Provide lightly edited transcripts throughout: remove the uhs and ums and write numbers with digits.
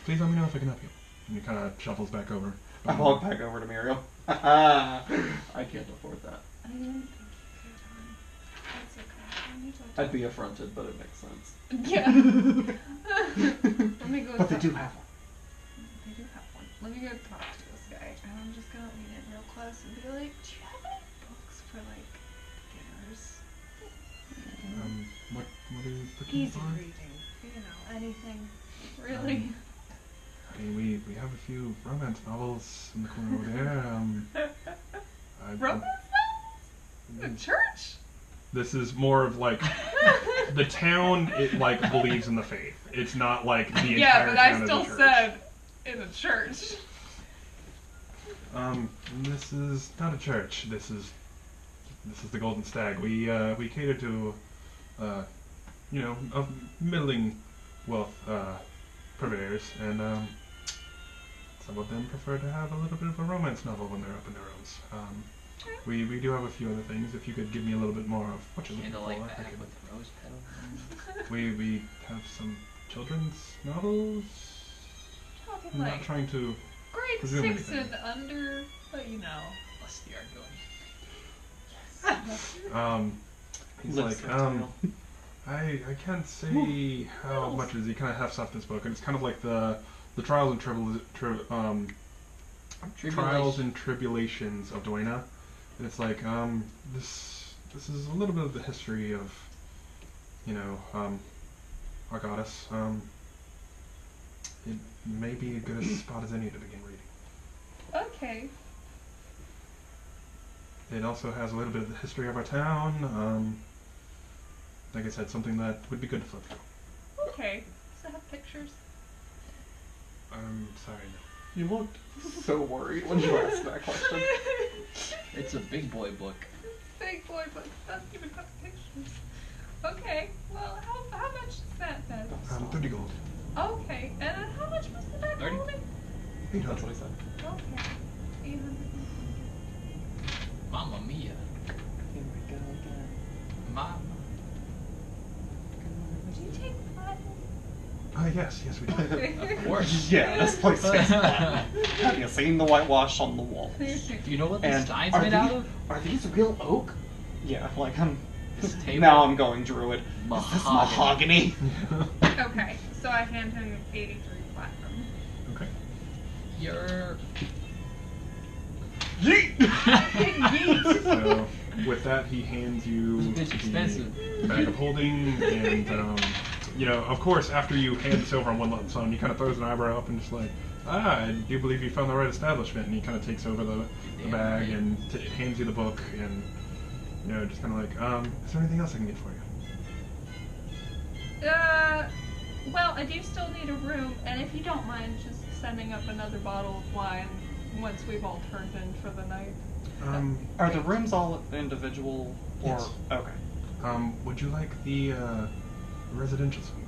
Please let me know if I can help you. And he kind of shuffles back over. I walk back over to Muriel. I can't afford that. I didn't think you could, That's okay. I need to I'd be affronted, but it makes sense. Yeah. Let me go But they talk. do have one. They do have one. Let me go talk to this guy. And I'm just gonna lean in real close and be like, do you have any books for, like, beginners? What are you looking Easy for? reading. You know, anything. Really. I mean, we have a few romance novels in the corner over there. Romance novels? The church? This is more of like the town. It like believes in the faith. It's not like the entire Yeah, but town I is still a church. said in a church. This is not a church. This is the Golden Stag. We cater to, you know, of middling wealth purveyors, and some of them prefer to have a little bit of a romance novel when they're up in their rooms. We do have a few other things. If you could give me a little bit more of what you're looking for, Candlelight I back could. with rose petals. We have some children's novels. Talking I'm like not trying to grade presume 6 anything. and under, but you know. Let's the art going. He's Lips like, are tail. I can't say how much it is. He kind of hefts off this book, and it's kind of like the trials and trials and tribulations of Dwayna. And it's like, this is a little bit of the history of, you know, our goddess. It may be as good a spot as any to begin reading. Okay. It also has a little bit of the history of our town. Like I said, something that would be good to flip through. Okay. Does it have pictures? I'm sorry. You looked so worried when you asked that question. It's a big boy book. Big boy book doesn't even have pictures. Okay. Well, how much is that then? 30 gold. Okay. And then how much was the back 30. holding? That's what he said. Okay. 800. Mamma mia. Here we go again. Mama. Do you take platinum? Yes, we do. Okay. Of course. Yeah, this place is platinum. Have you seen the whitewash on the walls? Do you know what the And sign's are made out of? Are these real oak? Yeah, like This table? now I'm going druid. Is this Mahogany. mahogany? Okay. So I hand him 83 platinum. Okay. You're... Yeet! So with that, he hands you It's expensive. the bag of holding, and you know, of course, after you hand this over on one lump sum, he kind of throws an eyebrow up and just like, I do believe you found the right establishment. And he kind of takes over the bag and hands you the book, and you know, just kind of like, is there anything else I can get for you? Well, I do still need a room, and if you don't mind just sending up another bottle of wine once we've all turned in for the night. Are the rooms all individual or Yes. okay? Would you like the residential suite?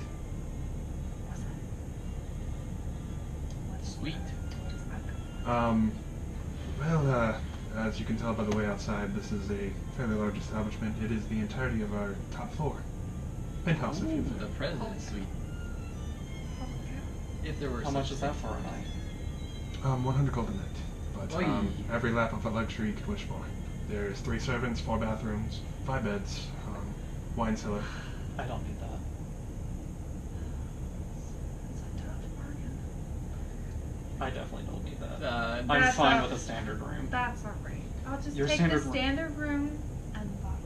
What's Sweet. What does that cover? Well, as you can tell by the way outside, this is a fairly large establishment. It is the entirety of our top floor. Penthouse, if you The will. president's suite. Okay. If there were How such much a is that thing. for a night? 100 gold a night. But Oy. every lap of luxury you could wish for. There's 3 servants, 4 bathrooms, 5 beds, wine cellar. I don't need that. It's a tough bargain. I definitely don't need that. I'm That's fine a- with a standard room. That's alright. I'll just Your take standard the room. standard room and the bottle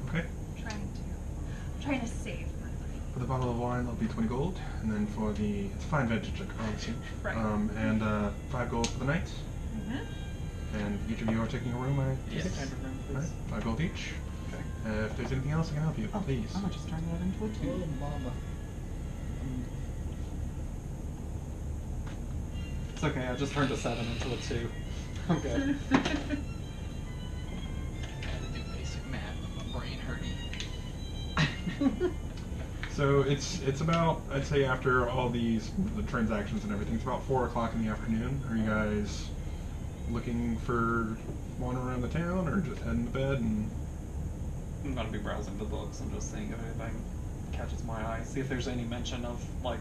of wine. Okay. I'm trying to save my money. For the bottle of wine, that'll be 20 gold, and then for the it's fine vintage, I promise you. Right. And 5 gold for the night. Mm-hmm. And each of you are taking a room, I Yes. Take a standard room, please. Right, 5 gold each. Okay. If there's anything else I can help you, Oh, please. I'm gonna just turn that into a 2. Oh, mama. It's okay, I just turned a 7 into a 2. I'm good. Gotta do basic math. My brain hurting. So it's about, I'd say after all the transactions and everything, it's about 4 o'clock in the afternoon. Are you guys looking for wandering around the town, or just heading to bed? And I'm gonna be browsing the books and just seeing if anything catches my eye. See if there's any mention of, like,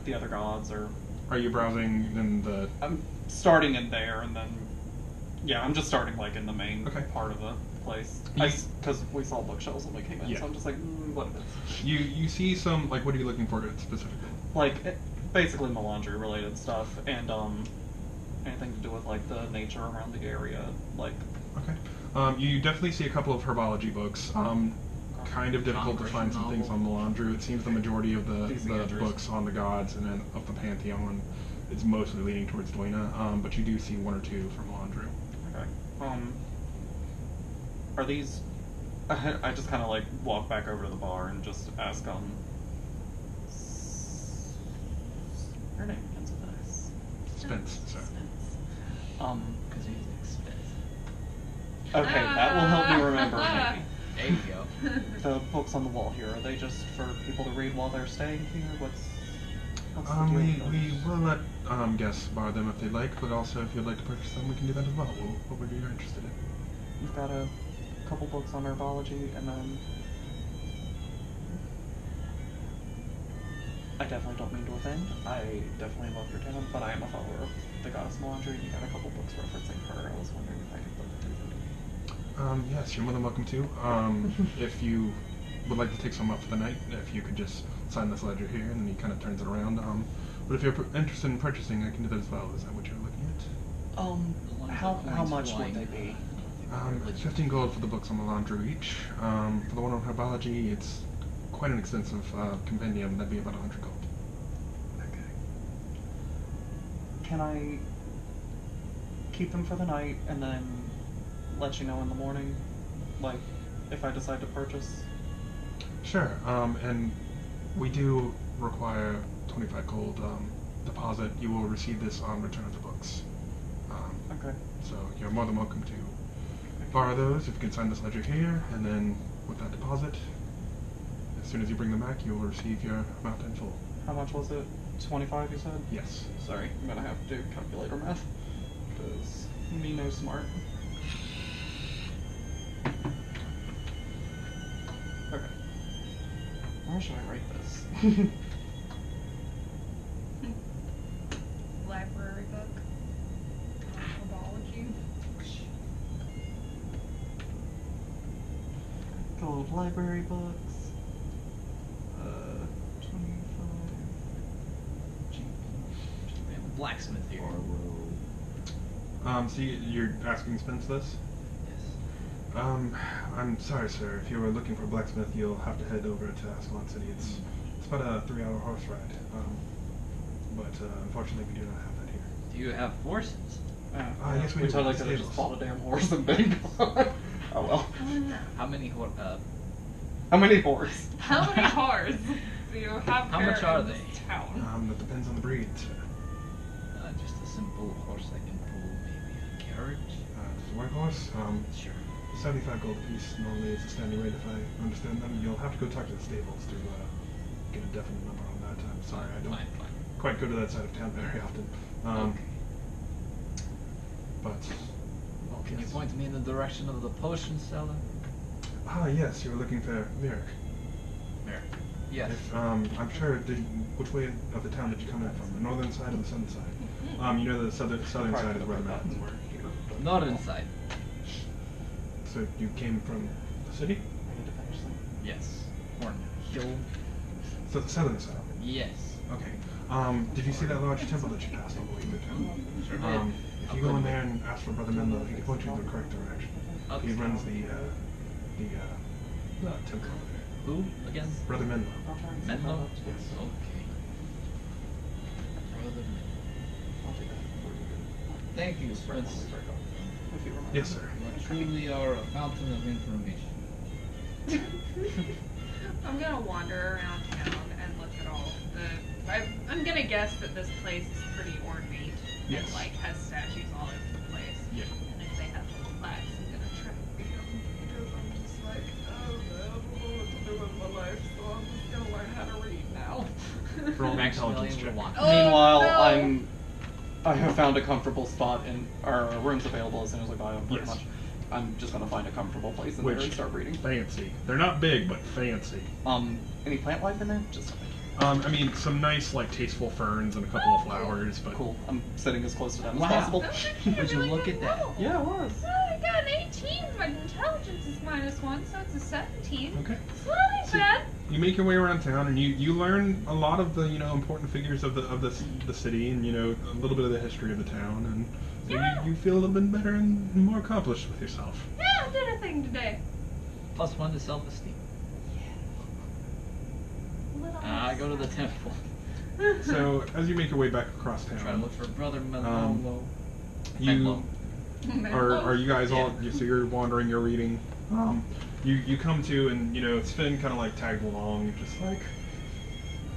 the other gods, or Are you browsing in the? I'm starting in there, and then I'm just starting like in the main Okay. part of the place. Because we saw bookshelves when we came in, Yeah. so I'm just like, what is this? You see some like what are you looking for specifically? Like basically melangerie related stuff, and anything to do with like the nature around the area, like. Okay. You definitely see a couple of herbology books. Kind of difficult to find some things on Melandru. It seems the majority of the books on the gods and then of the pantheon is mostly leaning towards Duena. But you do see one or two from Melandru. Okay. Are these? I just kind of like walk back over to the bar and just ask her name begins with an S. Spence, sir. Because he's expensive. Okay, that will help me remember maybe. There you go. The books on the wall here, are they just for people to read while they're staying here? What's the deal We with those? will let guests borrow them if they'd like, but also if you'd like to purchase them, we can do that as well. What would you be interested in? You've got a couple books on herbology, and then I definitely don't mean to offend. I definitely love your talent, but I am a follower of the goddess Melandri, and you got a couple books referencing her. I was wondering if I could look through them. Yes, you're more than welcome to. If you would like to take some up for the night, if you could just sign this ledger here, and then he kind of turns it around. But if you're interested in purchasing, I can do that as well. Is that what you're looking at? How much would they be? 15 gold for the books on Melandru each. For the one on herbology, it's quite an extensive compendium. That'd be about 100 gold. Okay. Can I keep them for the night and then let you know in the morning, like if I decide to purchase? Sure. And we do require 25 gold deposit. You will receive this on return of the books. Okay. So you're more than welcome to borrow those if you can sign this ledger here, and then with that deposit, as soon as you bring them back, you will receive your amount in full. How much was it? 25, you said? Yes. Sorry, I'm gonna have to do calculator math. Because me no smart. Okay. Where should I write this? Library book. Herbology. Gold library books. 25. We have a blacksmith here. So you're asking Spence this? Yes. I'm sorry, sir. If you were looking for a blacksmith, you'll have to head over to Ascalon City. It's about a 3-hour horse ride. But unfortunately, we do not have that here. Do you have horses? Yes, we we do. totally could have just bought a damn horse and been gone. Oh well. How many How many horses? How many cars do you have How here much are in this they? town? That depends on the breed, sir. just a simple horse I can pull, maybe a carriage? Just a white horse, Sure. 75 gold apiece normally is the standing rate if I understand them. You'll have to go talk to the stables to get a definite number on that. I'm sorry, I don't Fine. quite go to that side of town very often. Okay. But Can you yes. point me in the direction of the potion seller? Yes, you were looking for Merrick. There. Yes. If, I'm sure. Which way of the town did you come in from? The northern side or the southern side? You know the southern side is where the mountains were. Northern side. So you came from the city? I need to finish them. Yes. Horn Hill. So the southern side. Yes. Okay. Did you see that large temple that you passed on the way through town? Sure did. If you go in there and ask for Brother Menlo, he can point you in the correct direction. Okay. He runs the temple over there. Who again? Brother Menlo. I'll try and Menlo? set that up. Yes. Okay. Brother Menlo. I'll do that. Thank you, Spence. If you remind Yes, me. sir. You truly are a fountain of information. I'm gonna wander around town and look at all I'm gonna guess that this place is pretty ornate Yes. and like has statues all over the place. Yeah. And if they have little plaques, I'm gonna try to read them because I'm just like, oh man, I don't know what to do with my life, so I'm just gonna learn how to read now. Roll an Maximilian intelligence check. would want. Oh, Meanwhile, no. I have found a comfortable spot in our rooms available as soon as we buy them. Pretty Yes. much. I'm just gonna find a comfortable place in there and start reading. Fancy. They're not big, but fancy. Any plant life in there? Just I mean, some nice, like, tasteful ferns and a couple of flowers, but Cool. I'm sitting as close to them Wow. as possible. Those are Would you really look good at that? rolls. Yeah, it was. Well, I got an 18, but intelligence is -1, so it's a 17. okay. It's not So- bad. You make your way around town, and you learn a lot of the important figures of the city, and a little bit of the history of the town, and so Yeah. you feel a little bit better and more accomplished with yourself. Yeah, I did a thing today. +1 to self-esteem. Little I go to the temple. So as you make your way back across Try to town, look for Brother Manolo. you are you guys all? Yeah. So you're wandering, you're reading. You come to, and Sven kind of like tagged along, just like,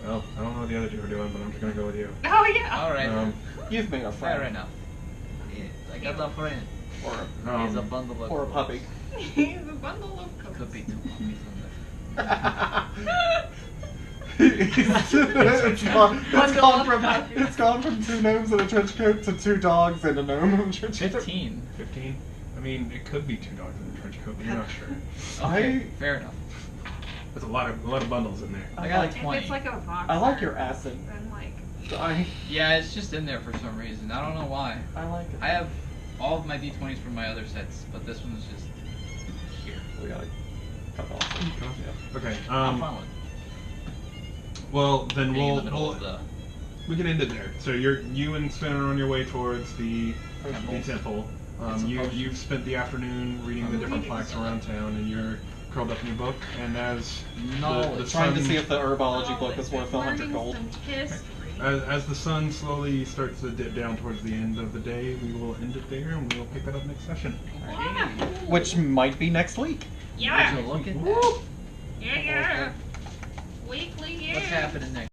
well, I don't know what the other two are doing, but I'm just gonna go with you. Oh, yeah. All right. You've made a friend. Fair enough. Yes, I got a friend. Or He's a bundle of or a puppy. He's a bundle of coats. Could be 2 puppies on there. It's gone from 2 gnomes in a trench coat to 2 dogs and a gnome in a trench coat. 15. 15. I mean, it could be 2 dogs in a trench coat, but you're not sure. Okay, fair enough. There's a lot of bundles in there. I got like If 20. it's like a box. I like your acid. Then, like, Yeah, it's just in there for some reason. I don't know why. I like it. I have all of my d20s from my other sets, but this one's just here. We gotta cut off. Yeah. Okay. I'm fine with Well, then being in the middle of the we can end it there. So you and Sven are on your way towards the temple. temple. It's supposed- You've spent the afternoon reading the different plaques around town, and you're curled up in your book. And as No, the Trying to sun, see if the herbology oh, book is worth 100 learning gold. some history. as the sun slowly starts to dip down towards the end of the day, we will end it there, and we will pick that up next session. Wow. Which might be next week. Yeah. Would you look at that? Yeah, yeah. Weekly, yeah. What's happening next?